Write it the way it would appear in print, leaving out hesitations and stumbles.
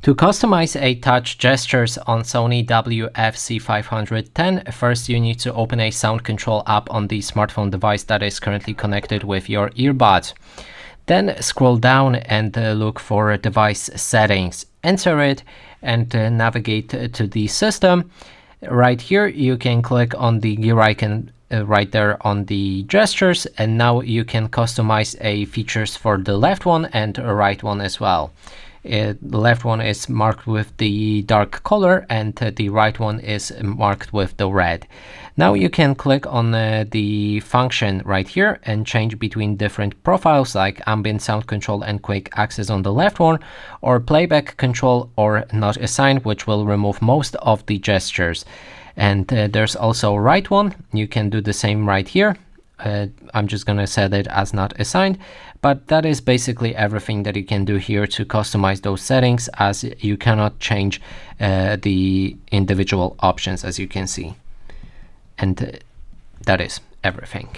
To customize a touch gestures on Sony WF-C510, first you need to open a sound control app on the smartphone device that is currently connected with your earbuds. Then scroll down and look for device settings. Enter it and navigate to the system. Right here you can click on the gear icon right there on the gestures, and now you can customize features for the left one and right one as well. The left one is marked with the dark color and the right one is marked with the red. Now you can click on the function right here and change between different profiles like ambient sound control and quick access on the left one, or playback control or not assigned, which will remove most of the gestures. And there's also right one. You can do the same right here. I'm just gonna set it as not assigned, but that is basically everything that you can do here to customize those settings, as you cannot change the individual options, as you can see. And that is everything.